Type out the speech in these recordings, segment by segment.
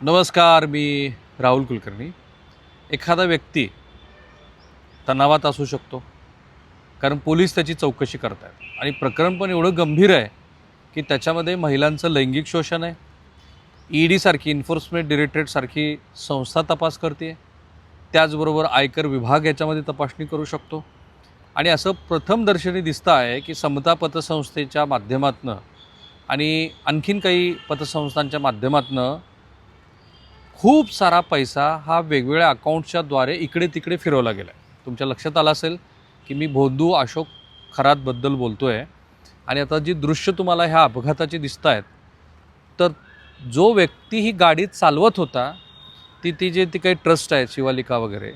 नमस्कार, मी राहुल कुलकर्णी. एखादा व्यक्ती तणावात असू शकतो, कारण पोलीस त्याची चौकशी करत आहेत आणि प्रकरण पण एवढं गंभीर आहे की त्याच्यामध्ये महिलांचं लैंगिक शोषण आहे. ईडीसारखी एन्फोर्समेंट डायरेक्टरेटसारखी संस्था तपास करते. त्याचबरोबर आयकर विभाग याच्यामध्ये तपासणी करू शकतो. आणि असं प्रथमदर्शनी दिसतं आहे की समता पतसंस्थेच्या माध्यमातून आणि आणखीन काही पतसंस्थांच्या माध्यमातून खूप सारा पैसा हा वेगवेगळ्या अकाउंट्सच्या द्वारे इकडे तिकडे फिरवला गेला आहे. तुमच्या लक्षात आलं असेल की मी भोंदू अशोक खरातबद्दल बोलतो आहे. आणि आता जी दृश्य तुम्हाला ह्या अपघाताची दिसत आहेत, तर जो व्यक्ती ही गाडी चालवत होता ती काही ट्रस्ट आहे शिवालिका वगैरे,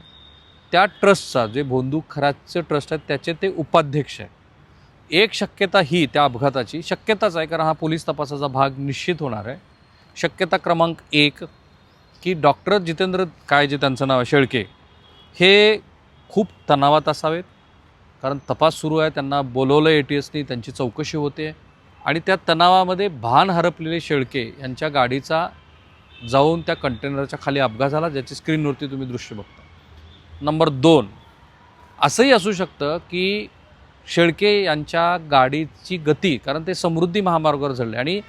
त्या ट्रस्टचा जे भोंदू खरातचे ट्रस्ट आहेत त्याचे ते उपाध्यक्ष आहे. एक शक्यता ही त्या अपघाताची शक्यताच आहे, कारण हा पोलीस तपासाचा भाग निश्चित होणार आहे. शक्यता क्रमांक 1 की डॉक्टर जितेंद्र काय जे त्यांचं नाव आहे शेळके, हे खूप तणावात असावेत. कारण तपास सुरू आहे, त्यांना बोलवलं ATSनी, त्यांची चौकशी होते आणि त्या तणावामध्ये भान हरपलेले शेळके यांच्या गाडीचा जाऊन त्या कंटेनरच्या खाली अपघात झाला, ज्याची स्क्रीनवरती तुम्ही दृश्य बघता. नंबर 2, असंही असू शकतं की शेळके यांच्या गाडीची गती, कारण ते समृद्धी महामार्गावर झडले आणि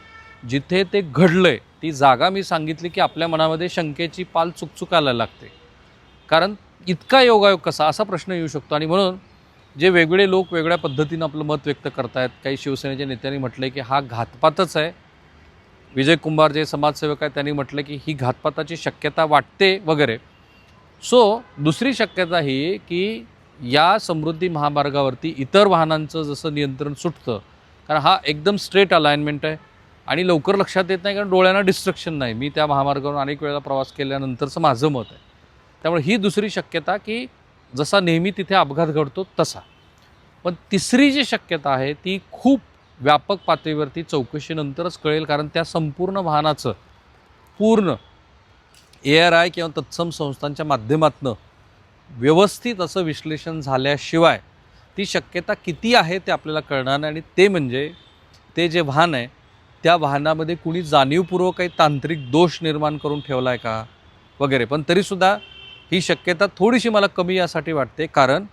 जिथे ते घडलंय ती जागा मी सांगितली की आपल्या मनामध्ये शंकेची पाल चुकचुकायला लागते. कारण इतका योगायोग कसा, असा प्रश्न येऊ शकतो. आणि म्हणून जे वेगळे लोक वेगळ्या पद्धतीनं आपलं मत व्यक्त करत आहेत. काही शिवसेनेच्या नेत्यांनी म्हटलं की हा घातपातच आहे. विजय कुंभार जे समाजसेवक आहेत त्यांनी म्हटलं की ही घातपाताची शक्यता वाटते वगैरे. सो दुसरी शक्यता ही की या समृद्धी महामार्गावरती इतर वाहनांचं जसं नियंत्रण सुटतं, कारण हा एकदम स्ट्रेट अलाइनमेंट आहे आणि लवकर लक्षात येत नाही, कारण डोळ्यांना डिस्ट्रक्शन नाही. मी त्या महामार्गावरून अनेक वेळा प्रवास केल्यानंतरचं माझं मत आहे. त्यामुळे ही दुसरी शक्यता की जसा नेहमी तिथे अपघात घडतो तसा. पण तिसरी जी शक्यता आहे ती खूप व्यापक पातळीवरती चौकशीनंतरच कळेल, कारण त्या संपूर्ण वाहनाचं पूर्ण ARI किंवा तत्सम संस्थांच्या माध्यमातून व्यवस्थित असं विश्लेषण झाल्याशिवाय ती शक्यता किती आहे ते आपल्याला कळणार नाही. आणि ते म्हणजे ते जे वाहन आहे त्या वाहनामध्ये कुणी जाणीवपूर्वक काही तांत्रिक दोष निर्माण करून ठेवला आहे का वगैरे. पण तरीसुद्धा ही शक्यता थोडीशी मला कमी यासाठी वाटते, कारण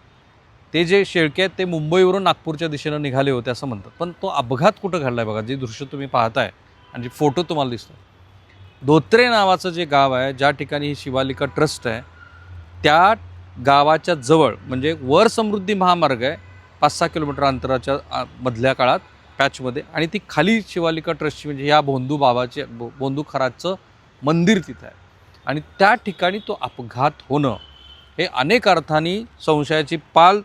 ते जे शेळके आहेत ते मुंबईवरून नागपूरच्या दिशेनं निघाले होते असं म्हणतात. पण तो अपघात कुठं घडला आहे बघा, जे दृश्य तुम्ही पाहताय आणि जे फोटो तुम्हाला दिसतो, धोत्रे नावाचं जे गाव आहे, ज्या ठिकाणी ही शिवालिका ट्रस्ट आहे, त्या गावाच्या जवळ म्हणजे वर समृद्धी महामार्ग आहे 5-6 किलोमीटर अंतराच्या मधल्या काळात पॅचमध्ये, आणि ती खाली शिवालिका ट्रस्टची म्हणजे ह्या भोंदू खरातचं मंदिर तिथं आहे. आणि त्या ठिकाणी तो अपघात होणं हे अनेक अर्थांनी संशयाची पाल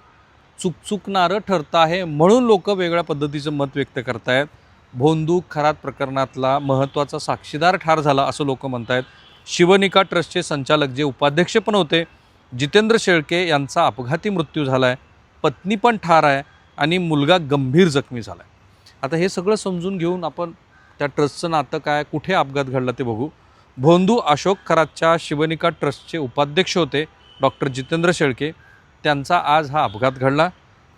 चुकचुकणारं ठरतं आहे. म्हणून लोक वेगळ्या पद्धतीचं मत व्यक्त करत आहेत. भोंदू खरात प्रकरणातला महत्त्वाचा साक्षीदार ठार झाला असं लोक म्हणत आहेत. शिवनिका ट्रस्टचे संचालक जे उपाध्यक्ष पण होते जितेंद्र शेळके यांचा अपघाती मृत्यू झाला आहे, पत्नी पण ठार आहे आणि मुलगा गंभीर जखमी झाला आहे. आता हे सगळं समजून घेऊन आपण त्या ट्रस्टचं नातं काय, कुठे अपघात घडला ते बघू. भोंदू अशोक खरातच्या शिवनिका ट्रस्टचे उपाध्यक्ष होते डॉक्टर जितेंद्र शेळके. त्यांचा आज हा अपघात घडला.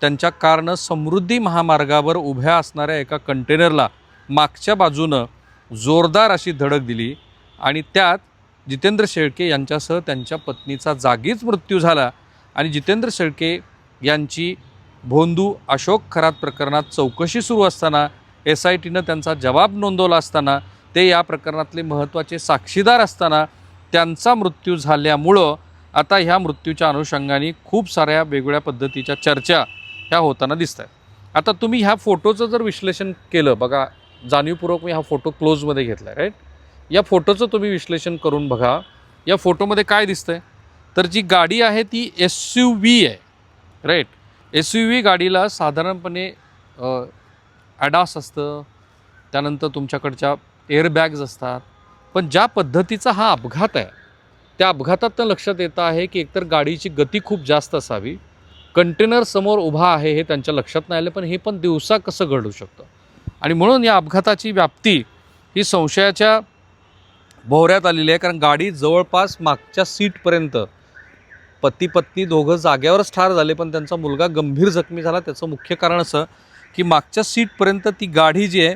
त्यांच्या कारनं समृद्धी महामार्गावर उभ्या असणाऱ्या एका कंटेनरला मागच्या बाजूनं जोरदार अशी धडक दिली आणि त्यात जितेंद्र शेळके यांच्यासह त्यांच्या पत्नीचा जागीच मृत्यू झाला. आणि जितेंद्र शेळके यांची भोंदू अशोक खरात प्रकरणात चौकशी सुरू असताना SITनं त्यांचा जबाब नोंदवला असताना, ते या प्रकरणातले महत्त्वाचे साक्षीदार असताना त्यांचा मृत्यू झाल्यामुळं आता ह्या मृत्यूच्या अनुषंगाने खूप साऱ्या वेगवेगळ्या पद्धतीच्या चर्चा ह्या होताना दिसत आहेत. आता तुम्ही ह्या फोटोचं जर विश्लेषण केलं बघा, जाणीवपूर्वक मी हा फोटो क्लोजमध्ये घेतला आहे, राईट. या फोटोचं तुम्ही विश्लेषण करून बघा. या फोटोमध्ये काय दिसतंय, तर जी गाडी आहे ती SUV आहे, राईट. SUV गाडीला साधारणपणे ADAS असतं, त्यानंतर तुमच्याकडच्या एअरबॅग्स असतात. पण ज्या पद्धतीचा हा अपघात आहे त्या अपघातातनं लक्षात येतं आहे की एकतर गाडीची गती खूप जास्त असावी, कंटेनर समोर उभा आहे हे त्यांच्या लक्षात नाही आलं, पण हे पण दिवसा कसं घडू शकतं. आणि म्हणून या अपघाताची व्याप्ती ही संशयाच्या भोवऱ्यात आलेली आहे, कारण गाडी जवळपास मागच्या सीटपर्यंत, पती पत्नी दोघं जाग्यावरच ठार झाले पण त्यांचा मुलगा गंभीर जखमी झाला. त्याचं मुख्य कारण असं की मागच्या सीटपर्यंत ती गाडी जी आहे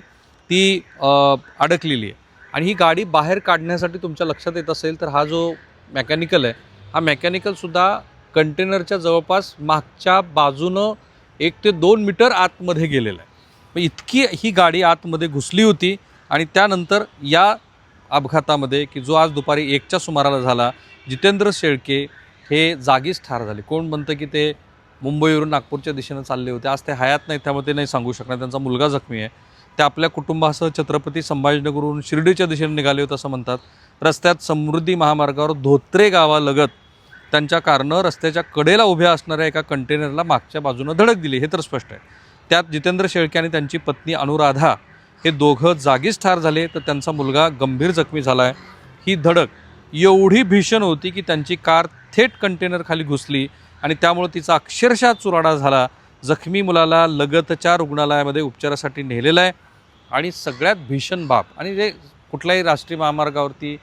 ती अडकलेली आहे आणि ही गाडी बाहेर काढण्यासाठी तुमच्या लक्षात येत असेल तर हा जो मेकॅनिकल आहे, हा मेकॅनिकलसुद्धा कंटेनरच्या जवळपास मागच्या बाजूनं 1 ते 2 मीटर आतमध्ये गेलेला आहे. मग इतकी ही गाडी आतमध्ये घुसली होती आणि त्यानंतर या अपघातामध्ये की जो आज दुपारी 1च्या सुमाराला झाला, जितेंद्र शेळके हे जागीच ठार झाले. कोण म्हणतं की ते मुंबईवरून नागपूरच्या दिशेनं चालले होते. आज ते हयात नाही, त्यामुळे ते नाही सांगू शकणार. त्यांचा मुलगा जखमी आहे. ते आपल्या कुटुंबासह छत्रपती संभाजीनगरवरून शिर्डीच्या दिशेने निघाले होते असं म्हणतात. रस्त्यात समृद्धी महामार्गावर धोत्रे गावालगत त्यांच्या कारनं रस्त्याच्या कडेला उभ्या असणाऱ्या एका कंटेनरला मागच्या बाजूनं धडक दिली, हे तर स्पष्ट आहे. त्यात जितेंद्र शेळके आणि त्यांची पत्नी अनुराधा हे दोघं जागीच ठार झाले, तर त्यांचा मुलगा गंभीर जखमी झाला आहे. ही धडक एवढी भीषण होती की त्यांची कार थेट कंटेनर खाली घुसली आणि त्यामुळे तिचा अक्षरशः चुराडा झाला. जखमी मुलाला लगतच्या रुग्णालयामध्ये उपचारासाठी नेलेलं आहे. आणि सगळ्यात भीषण बाब, आणि जे कुठल्याही राष्ट्रीय महामार्गावरती,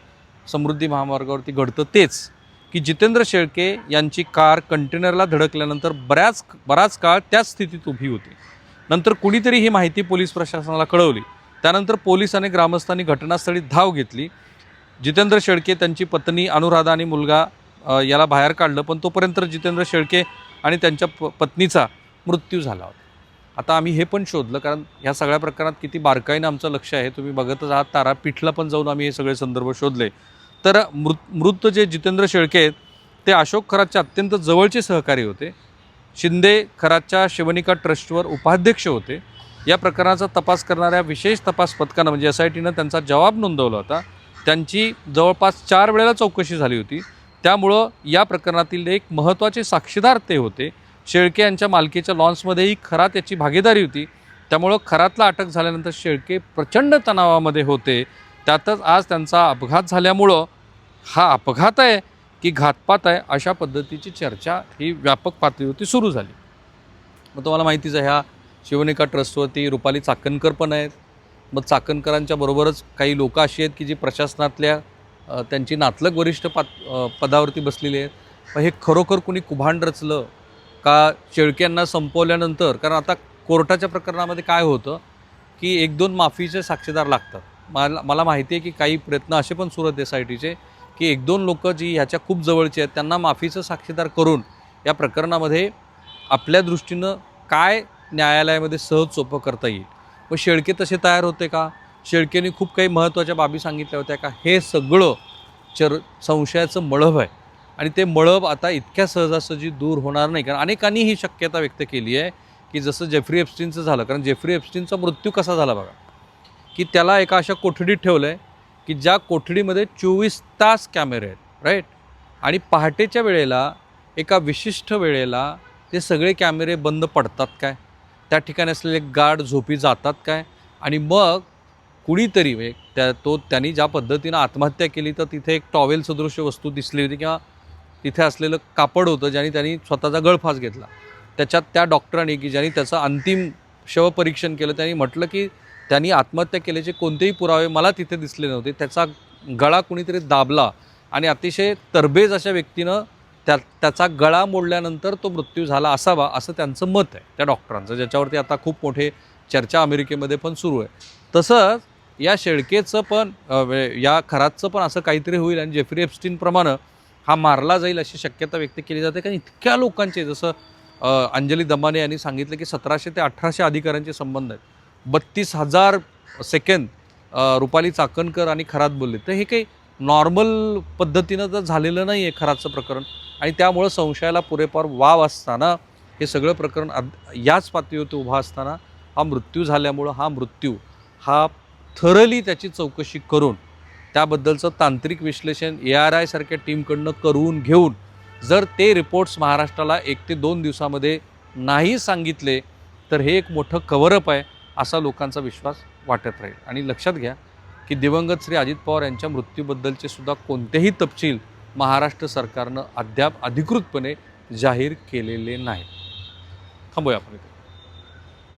समृद्धी महामार्गावरती घडतं तेच, की जितेंद्र शेळके यांची कार कंटेनरला धडकल्यानंतर बराच काळ त्याच स्थितीत उभी होती. नंतर कुणीतरी ही माहिती पोलीस प्रशासनाला कळवली. त्यानंतर पोलीस आणि ग्रामस्थांनी घटनास्थळी धाव घेतली. जितेंद्र शेळके, त्यांची पत्नी अनुराधा आणि मुलगा याला बाहेर काढलं, पण तोपर्यंत जितेंद्र शेळके आणि त्यांच्या पत्नीचा मृत्यू झाला होता. आता आम्ही हे पण शोधलं, कारण ह्या सगळ्या प्रकरणात किती बारकाईनं आमचं लक्ष आहे तुम्ही बघतच आहात. तारापीठला पण जाऊन आम्ही हे सगळे संदर्भ शोधले. तर मृत जे जितेंद्र शेळके आहेत ते अशोक खरातचे अत्यंत जवळचे सहकारी होते. शिंदे खरातच्या शिवनिका ट्रस्टवर उपाध्यक्ष होते. या प्रकरणाचा तपास करणाऱ्या विशेष तपास पथकानं म्हणजे SITनं त्यांचा जबाब नोंदवला होता. त्यांची जवळपास 4 वेळेला चौकशी झाली होती. त्यामुळं या प्रकरणातील एक महत्त्वाचे साक्षीदार ते होते. शेळके यांच्या मालकीच्या लॉन्समध्येही खरात याची भागीदारी होती. त्यामुळं खरातला अटक झाल्यानंतर शेळके प्रचंड तणावामध्ये होते. त्यातच आज त्यांचा अपघात झाल्यामुळं हा अपघात आहे की घातपात आहे अशा पद्धतीची चर्चा ही व्यापक पातळीवरती सुरू झाली. मग तुम्हाला माहितीच आहे, ह्या शिवनिका ट्रस्टवरती रुपाली चाकणकर पण आहेत. मग चाकणकरांच्या बरोबरच काही लोक अशी आहेत की जी प्रशासनातल्या त्यांची नातलग वरिष्ठ पदावरती बसलेली आहेत. मग हे खरोखर कुणी कुभांड रचलं का शेळक्यांना संपवल्यानंतर? कारण आता कोर्टाच्या प्रकरणामध्ये काय होतं की 1-2 माफीचे साक्षीदार लागतात. मला माहिती आहे की काही प्रयत्न असे पण सुरू आहेत SITचे की 1-2 लोक जी ह्याच्या खूप जवळची आहेत त्यांना माफीचं साक्षीदार करून या प्रकरणामध्ये आपल्या दृष्टीनं काय न्यायालयामध्ये सहज सोपं करता येईल. मग शेळके तसे तयार होते का? शेळकेने खूप काही महत्त्वाच्या बाबी सांगितल्या होत्या का? हे सगळं संशयाचं मळभ आहे. आणि ते मळभ आता इतक्या सहजासहजी दूर होणार नाही. कारण अनेकांनी ही शक्यता व्यक्त केली आहे की जसं जेफ्री एप्स्टीनचं झालं. कारण जेफ्री एप्स्टीनचा मृत्यू कसा झाला बघा, की त्याला एका अशा कोठडीत ठेवलं आहे की ज्या कोठडीमध्ये 24 तास कॅमेरे आहेत, राईट. आणि पहाटेच्या वेळेला एका विशिष्ट वेळेला ते सगळे कॅमेरे बंद पडतात काय? त्या ठिकाणी असलेले गार्ड झोपी जातात काय? आणि मग कुणीतरी म्हणजे त्यांनी ज्या पद्धतीनं आत्महत्या केली तर तिथे एक टॉवेल सदृश्य वस्तू दिसली होती किंवा तिथे असलेलं कापड होतं ज्याने त्यांनी स्वतःचा गळफास घेतला. त्याच्यात त्या डॉक्टरांनी की ज्यांनी त्याचं अंतिम शवपरीक्षण केलं त्यांनी म्हटलं की त्यांनी आत्महत्या केल्याचे कोणतेही पुरावे मला तिथे दिसले नव्हते. त्याचा गळा कुणीतरी दाबला आणि अतिशय तरबेज अशा व्यक्तीनं त्याचा गळा मोडल्यानंतर तो मृत्यू झाला असावा असं त्यांचं मत आहे त्या डॉक्टरांचं, ज्याच्यावरती आता खूप मोठे चर्चा अमेरिकेमध्ये पण सुरू आहे. तसंच या शेळकेचं पण या खरातचं पण असं काहीतरी होईल आणि जेफ्री एप्स्टीनप्रमाणे हा मारला जाईल अशी शक्यता व्यक्त केली जाते. कारण इतक्या लोकांचे, जसं अंजली दमाने यांनी सांगितलं की 1700 ते 1800 अधिकाऱ्यांचे संबंध आहेत. 32,000 सेकंद रुपाली चाकणकर आणि खरात बोलले. तर हे काही नॉर्मल पद्धतीनं तर झालेलं नाही आहे खरातचं प्रकरण. आणि त्यामुळं संशयाला पुरेपूर वाव असताना हे सगळं प्रकरण याच पातळीवरती उभा असताना हा मृत्यू झाल्यामुळं हा थरली त्याची चौकशी करून त्याबद्दलचं तांत्रिक विश्लेषण ARI सारख्या टीमकडनं करून घेऊन जर ते रिपोर्ट्स महाराष्ट्राला 1 ते 2 दिवसामध्ये नाही सांगितले तर हे एक मोठं कव्हरअप आहे असा लोकांचा विश्वास वाटत राहील. आणि लक्षात घ्या की दिवंगत श्री अजित पवार यांच्या मृत्यूबद्दलचे सुद्धा कोणतेही तपशील महाराष्ट्र सरकारनं अद्याप अधिकृतपणे जाहीर केलेले नाही. थांबूया आपण.